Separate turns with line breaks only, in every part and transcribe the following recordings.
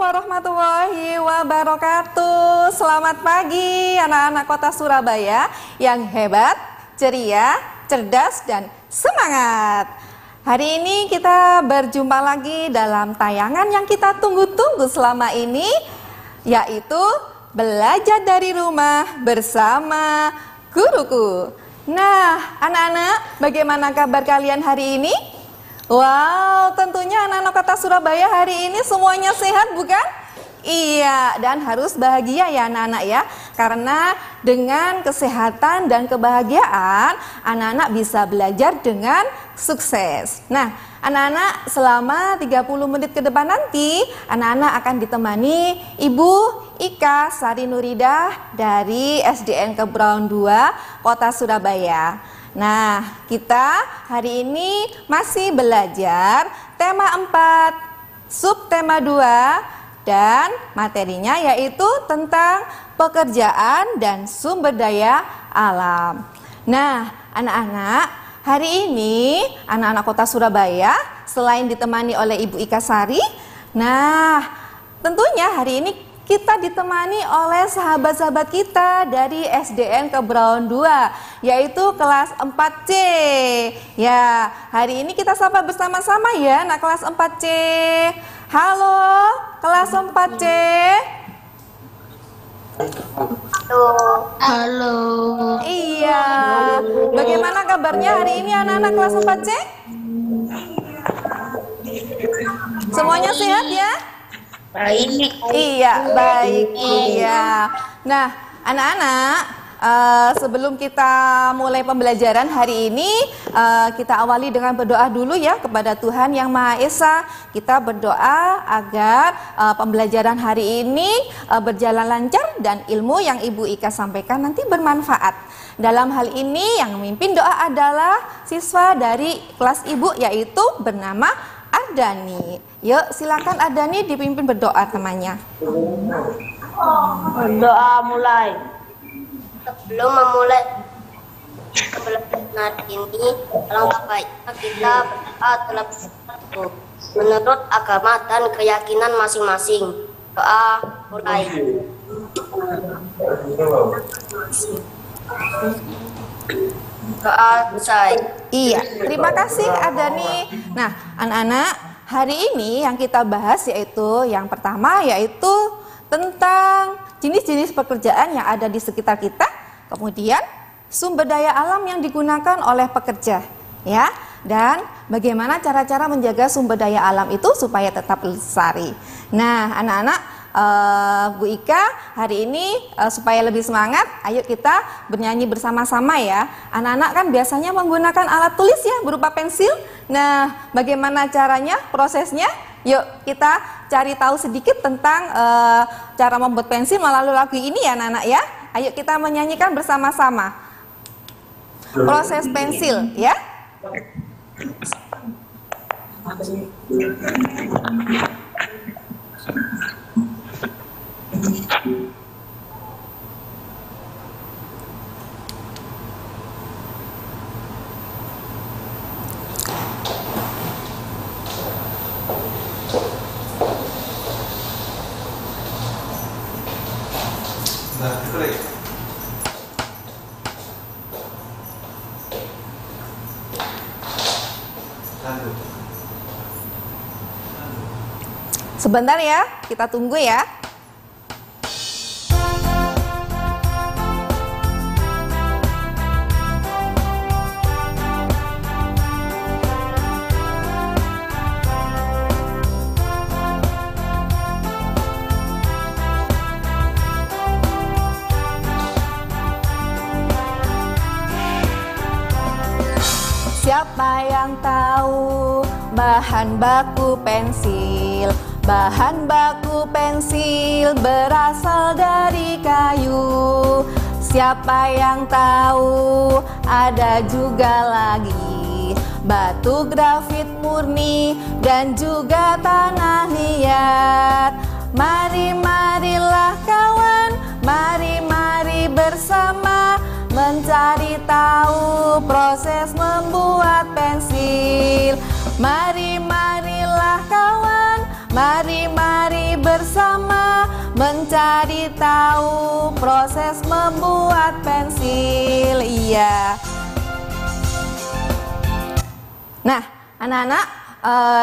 warahmatullahi wabarakatuh. Selamat pagi anak-anak kota Surabaya yang hebat, ceria, cerdas, dan semangat. Hari ini kita berjumpa lagi dalam tayangan yang kita tunggu-tunggu selama ini, yaitu belajar dari rumah bersama guruku. Nah, anak-anak, bagaimana kabar kalian hari ini? Wow, tentunya anak-anak kota Surabaya hari ini semuanya sehat, bukan? Iya, dan harus bahagia ya anak-anak ya. Karena dengan kesehatan dan kebahagiaan, anak-anak bisa belajar dengan sukses. Nah, anak-anak selama 30 menit ke depan nanti, anak-anak akan ditemani Ibu Ika Sari Nuridah dari SDN Kebraun 2, Kota Surabaya. Nah, kita hari ini masih belajar tema 4, subtema 2, dan materinya yaitu tentang pekerjaan dan sumber daya alam. Nah, anak-anak, hari ini anak-anak kota Surabaya selain ditemani oleh Ibu Ika Sari, nah tentunya hari ini kita ditemani oleh sahabat-sahabat kita dari SDN Kebraun 2, yaitu kelas 4C. Ya, hari ini kita sapa bersama-sama ya anak kelas 4C. Halo, kelas 4C.
Halo.
Iya, bagaimana kabarnya hari ini anak-anak kelas 4C? Semuanya sehat ya?
Baik.
Iya, baik. Iya. Nah, anak-anak, sebelum kita mulai pembelajaran hari ini, kita awali dengan berdoa dulu ya kepada Tuhan Yang Maha Esa. Kita berdoa agar pembelajaran hari ini berjalan lancar dan ilmu yang Ibu Ika sampaikan nanti bermanfaat. Dalam hal ini yang memimpin doa adalah siswa dari kelas Ibu, yaitu bernama Ardani. Yuk, silakan Ardani dipimpin berdoa temannya.
Doa mulai. Sebelum memulai pembelajaran ini, alangkah baiknya kita berdoa terlebih dahulu menurut agama dan keyakinan masing-masing. Doa mulai. Doa selesai.
Iya, terima kasih Ardani. Nah, anak-anak, hari ini yang kita bahas yaitu yang pertama yaitu tentang jenis-jenis pekerjaan yang ada di sekitar kita, kemudian sumber daya alam yang digunakan oleh pekerja, ya, dan bagaimana cara-cara menjaga sumber daya alam itu supaya tetap lestari. Nah, anak-anak, Bu Ika hari ini supaya lebih semangat, ayo kita bernyanyi bersama-sama ya. Anak-anak kan biasanya menggunakan alat tulis ya berupa pensil. Nah, bagaimana caranya, prosesnya? Yuk kita cari tahu sedikit tentang cara membuat pensil melalui lagu ini ya anak-anak ya. Ayo kita menyanyikan bersama-sama proses pensil ya. Sebentar ya, kita tunggu ya. Siapa yang tahu bahan baku pensil? Bahan baku pensil berasal dari kayu. Siapa yang tahu? Ada juga lagi batu grafit murni dan juga tanah liat. Marilah kawan, mari bersama mencari tahu proses membuat pensil. Marilah kawan, mari bersama mencari tahu proses membuat pensil. Iya. Nah, anak-anak,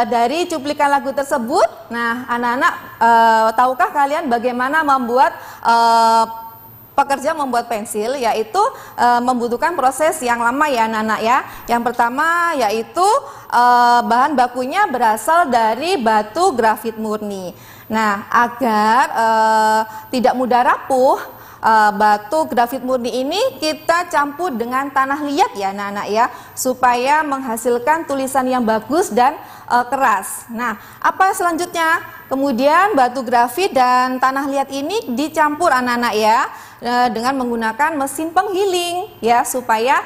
dari cuplikan lagu tersebut, nah anak-anak tahukah kalian bagaimana membuat pekerja membuat pensil, yaitu membutuhkan proses yang lama ya anak-anak ya. Yang pertama yaitu bahan bakunya berasal dari batu grafit murni. Nah, agar tidak mudah rapuh, batu grafit murni ini kita campur dengan tanah liat ya anak-anak ya, supaya menghasilkan tulisan yang bagus dan keras. Nah, apa selanjutnya? Kemudian batu grafit dan tanah liat ini dicampur anak-anak ya, dengan menggunakan mesin penggiling ya, supaya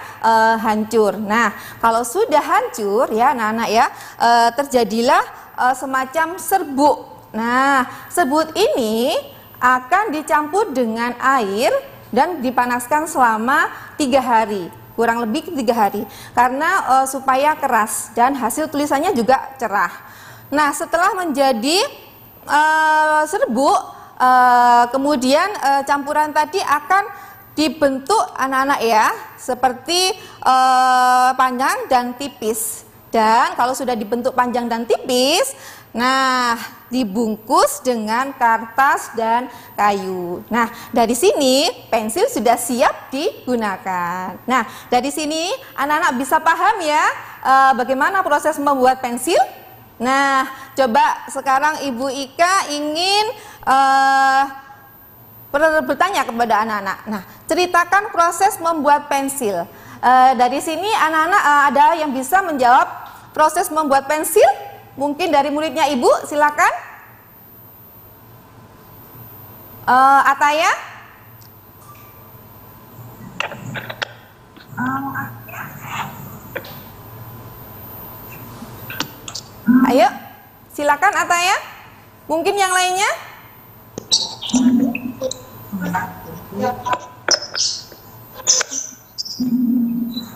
hancur. Nah, kalau sudah hancur ya anak-anak ya, terjadilah semacam serbuk. Nah, serbuk ini akan dicampur dengan air dan dipanaskan selama 3 hari, kurang lebih 3 hari, karena supaya keras dan hasil tulisannya juga cerah. Nah, setelah menjadi serbuk, kemudian campuran tadi akan dibentuk anak-anak ya, seperti panjang dan tipis. Dan kalau sudah dibentuk panjang dan tipis, nah dibungkus dengan kertas dan kayu. Nah, dari sini pensil sudah siap digunakan. Nah, dari sini anak-anak bisa paham ya bagaimana proses membuat pensil. Nah, coba sekarang Ibu Ika ingin bertanya kepada anak-anak. Nah, ceritakan proses membuat pensil. Dari sini anak-anak ada yang bisa menjawab proses membuat pensil? Mungkin dari muridnya Ibu, silakan. Ataya? Ayo, silakan Ataya. Mungkin yang lainnya?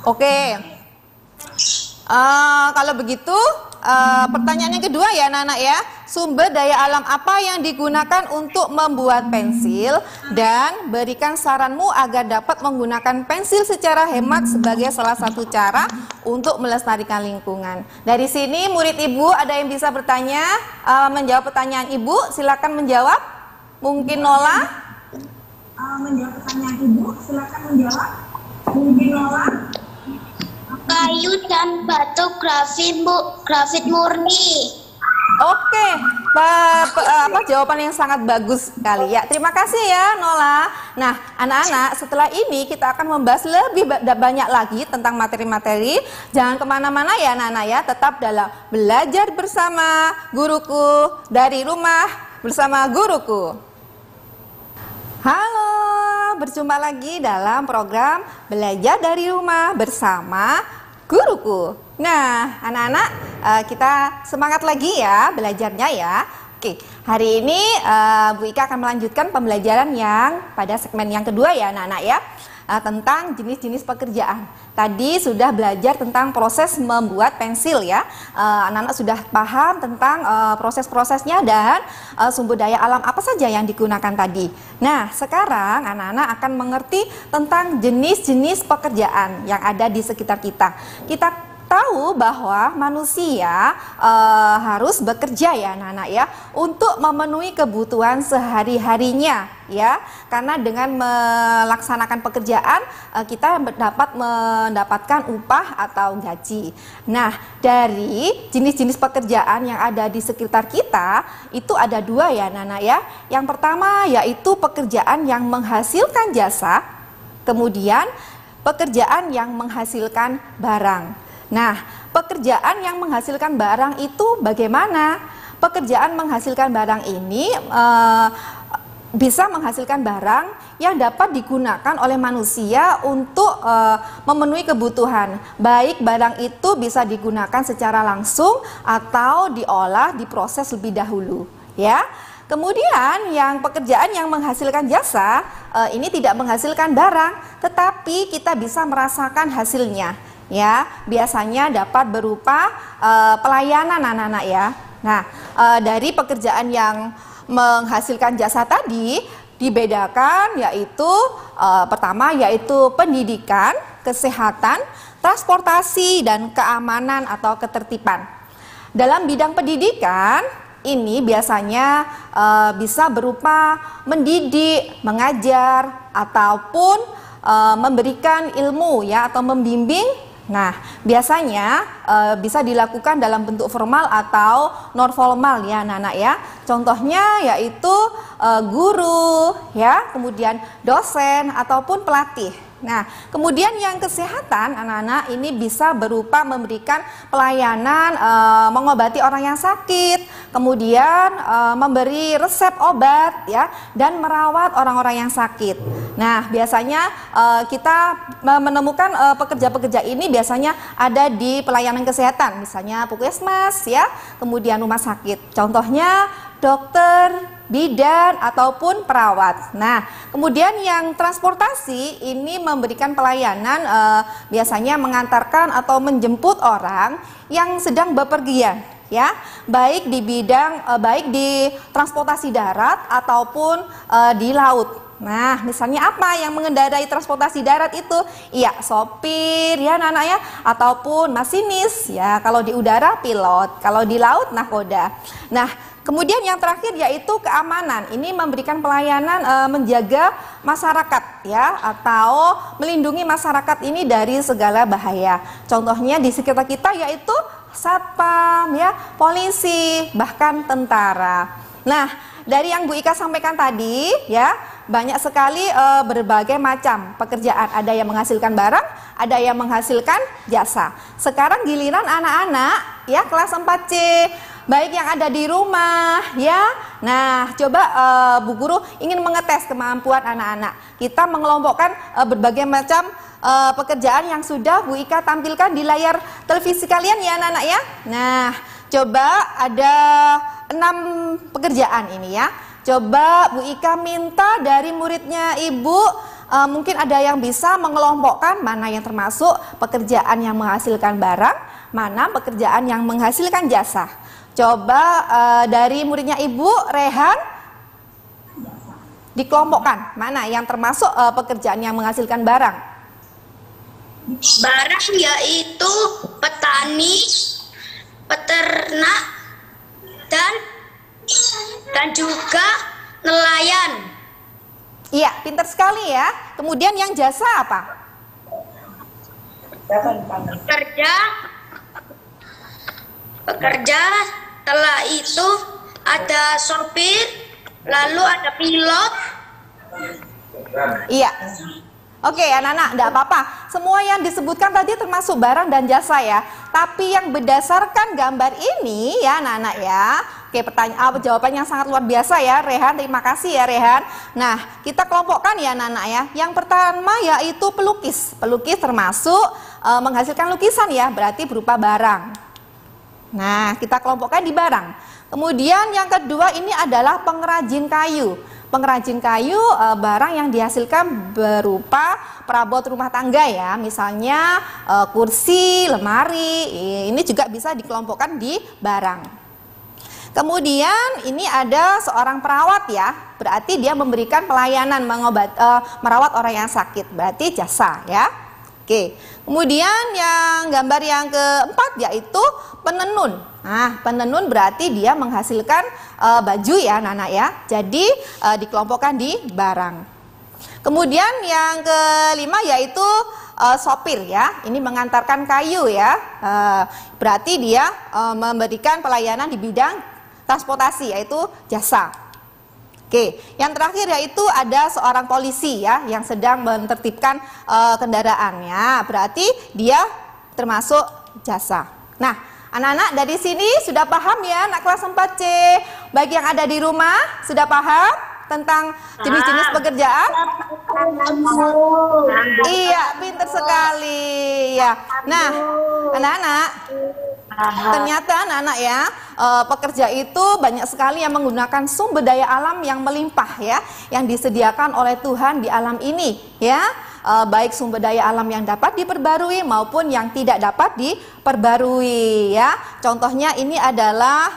Oke. Kalau begitu, pertanyaan yang kedua ya anak-anak ya, sumber daya alam apa yang digunakan untuk membuat pensil, dan berikan saranmu agar dapat menggunakan pensil secara hemat sebagai salah satu cara untuk melestarikan lingkungan. Dari sini murid Ibu ada yang bisa bertanya, menjawab pertanyaan Ibu, silakan menjawab. Mungkin Nola?
Menjawab pertanyaan Ibu, silakan menjawab. Mungkin Nola?
Kayu dan batu grafit murni.
Oke, jawaban yang sangat bagus sekali ya. Terima kasih ya Nola. Nah, anak-anak, setelah ini kita akan membahas lebih banyak lagi tentang materi-materi. Jangan kemana-mana ya anak-anak ya, tetap dalam belajar bersama guruku dari rumah bersama guruku. Halo, berjumpa lagi dalam program Belajar dari Rumah bersama Guruku. Nah, anak-anak, kita semangat lagi ya belajarnya ya. Oke, hari ini Bu Ika akan melanjutkan pembelajaran yang pada segmen yang kedua ya anak-anak ya, tentang jenis-jenis pekerjaan. Tadi sudah belajar tentang proses membuat pensil ya. Anak-anak sudah paham tentang proses-prosesnya dan sumber daya alam apa saja yang digunakan tadi. Nah, sekarang anak-anak akan mengerti tentang jenis-jenis pekerjaan yang ada di sekitar kita. Kita tahu bahwa manusia harus bekerja ya anak-anak ya, untuk memenuhi kebutuhan sehari-harinya ya, karena dengan melaksanakan pekerjaan kita dapat mendapatkan upah atau gaji. Nah, dari jenis-jenis pekerjaan yang ada di sekitar kita itu ada 2 ya anak-anak ya. Yang pertama yaitu pekerjaan yang menghasilkan jasa, kemudian pekerjaan yang menghasilkan barang. Nah, pekerjaan yang menghasilkan barang itu bagaimana? Pekerjaan menghasilkan barang ini bisa menghasilkan barang yang dapat digunakan oleh manusia untuk memenuhi kebutuhan. Baik barang itu bisa digunakan secara langsung atau diolah, diproses lebih dahulu, ya. Kemudian yang pekerjaan yang menghasilkan jasa, ini tidak menghasilkan barang, tetapi kita bisa merasakan hasilnya. Ya, biasanya dapat berupa pelayanan anak-anak ya. Nah, dari pekerjaan yang menghasilkan jasa tadi dibedakan, yaitu pertama yaitu pendidikan, kesehatan, transportasi, dan keamanan atau ketertiban. Dalam bidang pendidikan, ini biasanya bisa berupa mendidik, mengajar, ataupun memberikan ilmu ya, atau membimbing. Nah, biasanya bisa dilakukan dalam bentuk formal atau non formal ya anak-anak ya. Contohnya yaitu guru ya, kemudian dosen ataupun pelatih. Nah, kemudian yang kesehatan anak-anak ini bisa berupa memberikan pelayanan mengobati orang yang sakit, kemudian memberi resep obat ya, dan merawat orang-orang yang sakit. Nah, biasanya kita menemukan pekerja-pekerja ini biasanya ada di pelayanan kesehatan, misalnya puskesmas ya, kemudian rumah sakit. Contohnya dokter, bidan, ataupun perawat. Nah, kemudian yang transportasi ini memberikan pelayanan biasanya mengantarkan atau menjemput orang yang sedang bepergian ya, baik di bidang baik di transportasi darat ataupun di laut. Nah, misalnya apa yang mengendarai transportasi darat itu? Iya, sopir ya anak-anak ya, ataupun masinis ya. Kalau di udara pilot, kalau di laut nahkoda. Nah, kemudian yang terakhir yaitu keamanan. Ini memberikan pelayanan menjaga masyarakat ya, atau melindungi masyarakat ini dari segala bahaya. Contohnya di sekitar kita yaitu satpam ya, polisi, bahkan tentara. Nah, dari yang Bu Ika sampaikan tadi ya, banyak sekali berbagai macam pekerjaan. Ada yang menghasilkan barang, ada yang menghasilkan jasa. Sekarang giliran anak-anak ya kelas 4C, baik yang ada di rumah ya. Nah, coba Bu Guru ingin mengetes kemampuan anak-anak. Kita mengelompokkan berbagai macam pekerjaan yang sudah Bu Ika tampilkan di layar televisi kalian ya anak-anak ya. Nah, coba ada 6 pekerjaan ini ya. Coba Bu Ika minta dari muridnya Ibu, mungkin ada yang bisa mengelompokkan mana yang termasuk pekerjaan yang menghasilkan barang, mana pekerjaan yang menghasilkan jasa. Coba dari muridnya Ibu, Rehan, dikelompokkan mana yang termasuk pekerjaan yang menghasilkan barang.
Barang yaitu petani, peternak, dan juga nelayan.
Iya, pintar sekali ya. Kemudian yang jasa apa?
Pekerja, setelah itu ada sopir, lalu ada pilot.
Iya. Oke, anak-anak, enggak apa-apa. Semua yang disebutkan tadi termasuk barang dan jasa ya. Tapi yang berdasarkan gambar ini ya anak-anak ya. Oke, jawaban yang sangat luar biasa ya Rehan. Terima kasih ya Rehan. Nah, kita kelompokkan ya anak-anak ya. Yang pertama yaitu pelukis. Pelukis termasuk menghasilkan lukisan ya, berarti berupa barang. Nah, kita kelompokkan di barang. Kemudian yang kedua ini adalah pengrajin kayu. Pengrajin kayu barang yang dihasilkan berupa perabot rumah tangga ya, misalnya kursi, lemari, ini juga bisa dikelompokkan di barang. Kemudian ini ada seorang perawat ya, berarti dia memberikan pelayanan merawat orang yang sakit, berarti jasa ya. Oke, kemudian yang gambar yang keempat yaitu penenun. Nah, penenun berarti dia menghasilkan baju ya anak-anak ya, jadi dikelompokkan di barang. Kemudian yang kelima yaitu sopir ya, ini mengantarkan kayu ya, berarti dia memberikan pelayanan di bidang transportasi yaitu jasa. Oke, yang terakhir yaitu ada seorang polisi ya yang sedang menertibkan kendaraannya, berarti dia termasuk jasa. Nah, anak-anak dari sini sudah paham ya anak kelas 4C? Bagi yang ada di rumah sudah paham tentang jenis-jenis pekerjaan? Iya, pintar sekali ya. Nah, anak-anak, ternyata anak-anak ya, pekerja itu banyak sekali yang menggunakan sumber daya alam yang melimpah ya, yang disediakan oleh Tuhan di alam ini ya. baik sumber daya alam yang dapat diperbarui maupun yang tidak dapat diperbarui ya. Contohnya ini adalah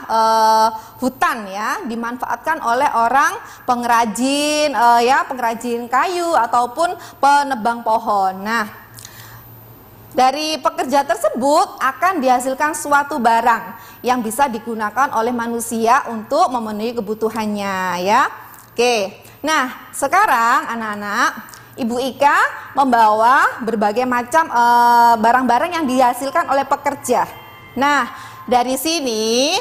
hutan ya, dimanfaatkan oleh orang pengrajin pengrajin kayu ataupun penebang pohon. Nah, dari pekerja tersebut akan dihasilkan suatu barang yang bisa digunakan oleh manusia untuk memenuhi kebutuhannya ya. Oke. Nah, sekarang anak-anak, Ibu Ika membawa berbagai macam barang-barang yang dihasilkan oleh pekerja. Nah, dari sini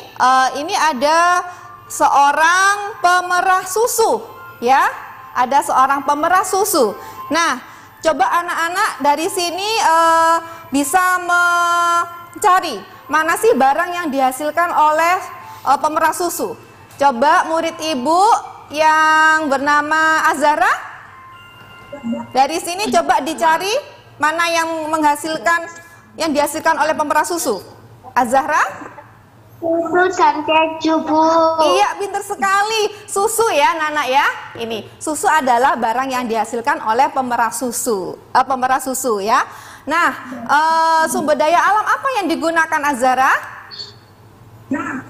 ini ada seorang pemerah susu ya. Ada seorang pemerah susu. Nah, coba anak-anak dari sini bisa mencari mana sih barang yang dihasilkan oleh pemerah susu. Coba murid Ibu yang bernama Azara, dari sini coba dicari mana yang dihasilkan oleh pemerah susu. Azara?
Susu dan keju, Bu.
Iya, pintar sekali. Susu ya, Nana ya. Ini susu adalah barang yang dihasilkan oleh pemerah susu. Pemerah susu ya. Nah, sumber daya alam apa yang digunakan Azara?
Nah,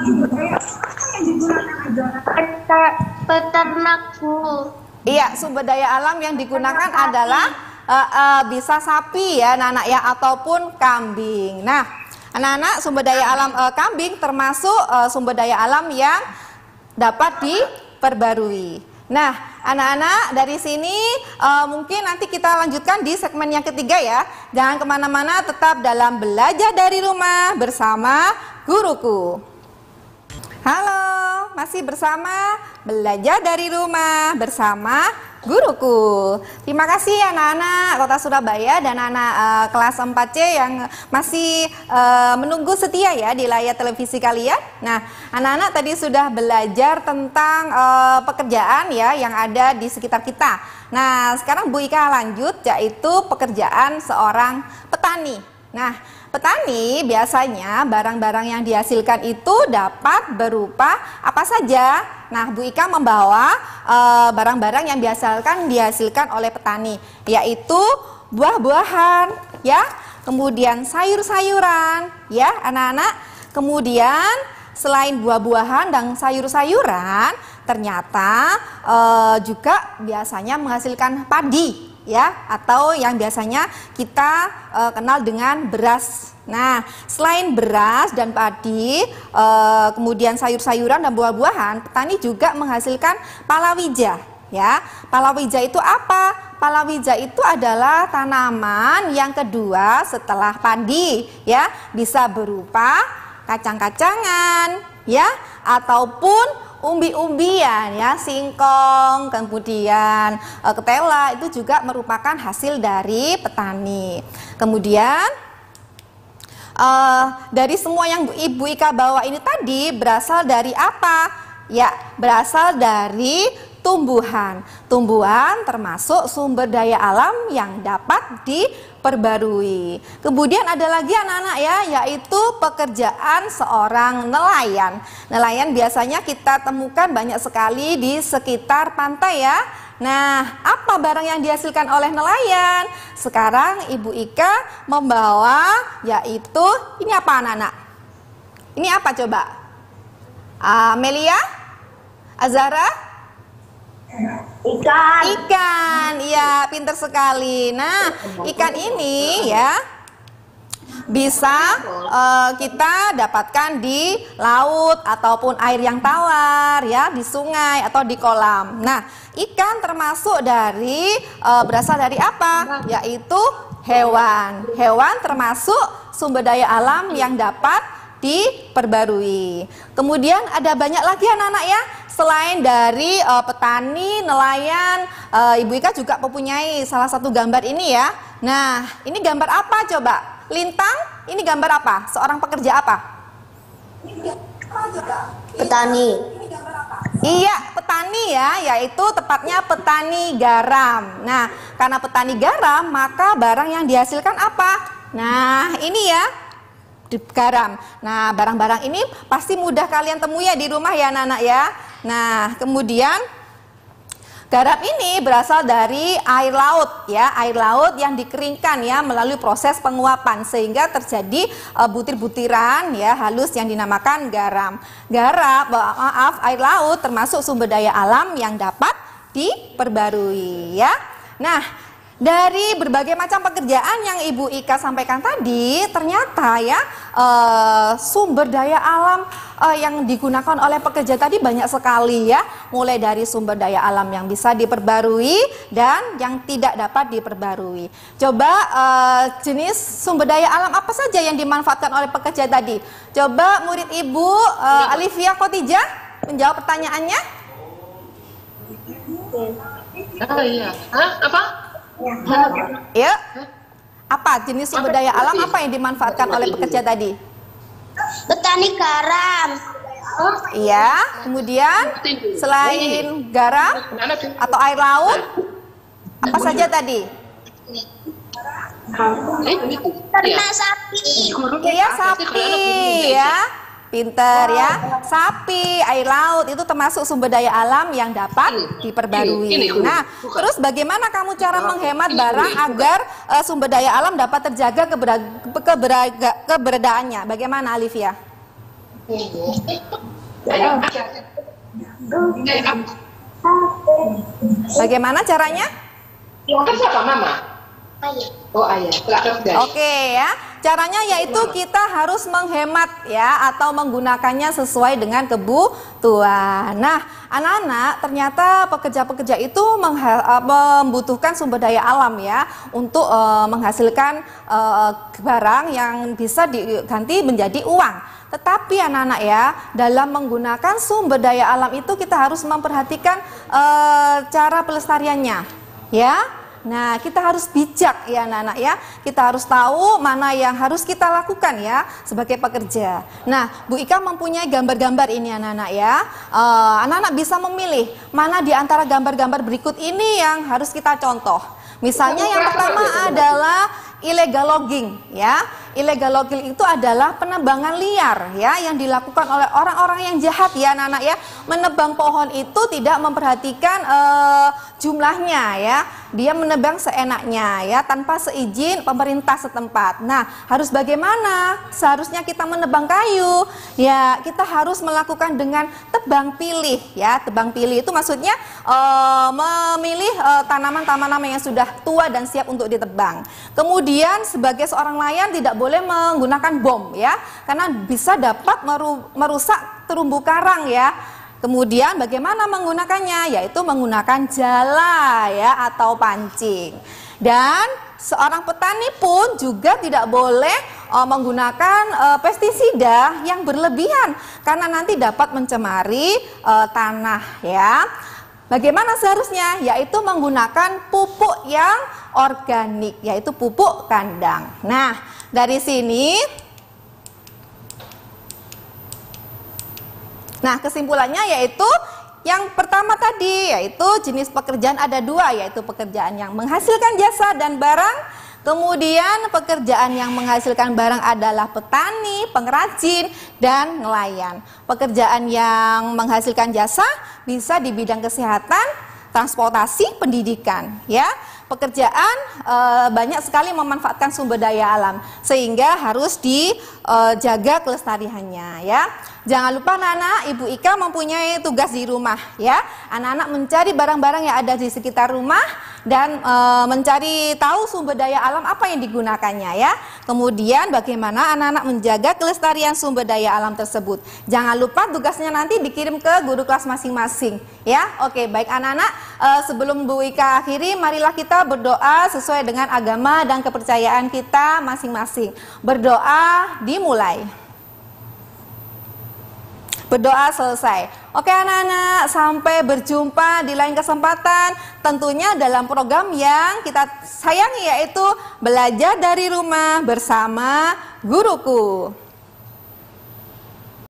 sumber daya apa yang digunakan Azara?
Peternak, Bu.
Iya, sumber daya alam yang digunakan adalah bisa sapi ya, Nana ya, ataupun kambing. Nah, anak-anak, sumber daya alam kambing termasuk sumber daya alam yang dapat diperbarui. Nah, anak-anak dari sini mungkin nanti kita lanjutkan di segmen yang ketiga ya. Jangan kemana-mana, tetap dalam belajar dari rumah bersama guruku. Halo, masih bersama belajar dari rumah bersama guruku. Terima kasih anak-anak Kota Surabaya dan anak kelas 4C yang masih menunggu setia ya di layar televisi kalian. Nah, anak-anak tadi sudah belajar tentang pekerjaan ya yang ada di sekitar kita. Nah, sekarang Bu Ika lanjut, yaitu pekerjaan seorang petani. Nah, petani biasanya barang-barang yang dihasilkan itu dapat berupa apa saja. Nah, Bu Ika membawa barang-barang yang dihasilkan oleh petani, yaitu buah-buahan, ya, kemudian sayur-sayuran, ya, anak-anak. Kemudian selain buah-buahan dan sayur-sayuran, ternyata juga biasanya menghasilkan padi, ya, atau yang biasanya kita kenal dengan beras. Nah, selain beras dan padi, kemudian sayur-sayuran dan buah-buahan, petani juga menghasilkan palawija. Ya, palawija itu apa? Palawija itu adalah tanaman yang kedua setelah padi, ya, bisa berupa kacang-kacangan, ya, ataupun umbi-umbian ya, singkong, kemudian ketela, itu juga merupakan hasil dari petani. Kemudian dari semua yang Ibu Ika bawa ini tadi berasal dari apa? Ya, berasal dari tumbuhan. Tumbuhan termasuk sumber daya alam yang dapat diperbarui. Kemudian ada lagi anak-anak ya, yaitu pekerjaan seorang nelayan. Nelayan biasanya kita temukan banyak sekali di sekitar pantai ya. Nah, apa barang yang dihasilkan oleh nelayan? Sekarang Ibu Ika membawa, yaitu ini apa anak-anak? Ini apa coba? Amelia? Azara?
Ikan.
Ikan, iya, pinter sekali. Nah, ikan ini ya bisa kita dapatkan di laut ataupun air yang tawar ya, di sungai atau di kolam. Nah, ikan termasuk dari berasal dari apa? Yaitu hewan. Hewan termasuk sumber daya alam yang dapat diperbarui. Kemudian ada banyak lagi anak-anak ya, selain dari petani, nelayan, Ibu Ika juga mempunyai salah satu gambar ini ya. Nah, ini gambar apa coba? Lintang, ini gambar apa? Seorang pekerja apa?
Petani.
Iya, petani ya, yaitu tepatnya petani garam. Nah, karena petani garam, maka barang yang dihasilkan apa? Nah, ini ya, garam. Nah, barang-barang ini pasti mudah kalian temui ya di rumah ya anak-anak ya. Nah, kemudian Garam ini berasal dari air laut ya, air laut yang dikeringkan ya melalui proses penguapan sehingga terjadi butir-butiran ya halus yang dinamakan garam. Air laut termasuk sumber daya alam yang dapat diperbarui ya. Nah, dari berbagai macam pekerjaan yang Ibu Ika sampaikan tadi, ternyata ya sumber daya alam yang digunakan oleh pekerja tadi banyak sekali ya. Mulai dari sumber daya alam yang bisa diperbarui dan yang tidak dapat diperbarui. Coba jenis sumber daya alam apa saja yang dimanfaatkan oleh pekerja tadi? Coba murid Ibu Alifia Khotijah menjawab pertanyaannya.
Oh iya, apa?
Ya, apa jenis sumber daya alam apa yang dimanfaatkan oleh pekerja tadi?
Petani garam.
Iya, kemudian selain garam atau air laut, apa saja tadi?
Ternak sapi.
Iya, sapi ya. Pinter ya, sapi, air laut itu termasuk sumber daya alam yang dapat diperbarui. Nah, terus bagaimana kamu cara menghemat barang agar sumber daya alam dapat terjaga keberadaannya? Bagaimana Alifia? Bagaimana caranya?
Siapa Mama? Oh ayah.
Oke ya, caranya yaitu kita harus menghemat ya atau menggunakannya sesuai dengan kebutuhan. Nah, anak-anak ternyata pekerja-pekerja itu membutuhkan sumber daya alam ya untuk menghasilkan barang yang bisa diganti menjadi uang. Tetapi anak-anak ya, dalam menggunakan sumber daya alam itu kita harus memperhatikan cara pelestariannya ya. Nah, kita harus bijak ya anak-anak ya. Kita harus tahu mana yang harus kita lakukan ya sebagai pekerja. Nah, Bu Ika mempunyai gambar-gambar ini anak-anak ya. Anak-anak bisa memilih mana di antara gambar-gambar berikut ini yang harus kita contoh. Misalnya yang pertama adalah illegal logging ya. Illegal logging itu adalah penebangan liar ya yang dilakukan oleh orang-orang yang jahat ya anak-anak ya. Menebang pohon itu tidak memperhatikan jumlahnya ya. Dia menebang seenaknya ya tanpa seizin pemerintah setempat. Nah, harus bagaimana? Seharusnya kita menebang kayu ya, kita harus melakukan dengan tebang pilih ya. Tebang pilih itu maksudnya memilih tanaman-tanaman yang sudah tua dan siap untuk ditebang. Kemudian sebagai seorang nelayan tidak boleh menggunakan bom ya, karena bisa dapat merusak terumbu karang ya. Kemudian bagaimana menggunakannya? Yaitu menggunakan jala ya atau pancing. Dan seorang petani pun juga tidak boleh menggunakan pestisida yang berlebihan karena nanti dapat mencemari tanah ya. Bagaimana seharusnya? Yaitu menggunakan pupuk yang organik, yaitu pupuk kandang. Nah, dari sini kesimpulannya yaitu yang pertama tadi, yaitu jenis pekerjaan ada dua, yaitu pekerjaan yang menghasilkan jasa dan barang. Kemudian pekerjaan yang menghasilkan barang adalah petani, pengrajin, dan nelayan. Pekerjaan yang menghasilkan jasa bisa di bidang kesehatan, transportasi, pendidikan, ya. Pekerjaan banyak sekali memanfaatkan sumber daya alam sehingga harus dijaga kelestariannya ya. Jangan lupa anak-anak, Ibu Ika mempunyai tugas di rumah ya. Anak-anak mencari barang-barang yang ada di sekitar rumah dan mencari tahu sumber daya alam apa yang digunakannya ya. Kemudian bagaimana anak-anak menjaga kelestarian sumber daya alam tersebut. Jangan lupa tugasnya nanti dikirim ke guru kelas masing-masing ya. Oke, baik anak-anak, sebelum Bu Ika akhiri, marilah kita berdoa sesuai dengan agama dan kepercayaan kita masing-masing. Berdoa dimulai. Berdoa selesai. Oke anak-anak, sampai berjumpa di lain kesempatan. Tentunya dalam program yang kita sayangi, yaitu belajar dari rumah bersama guruku.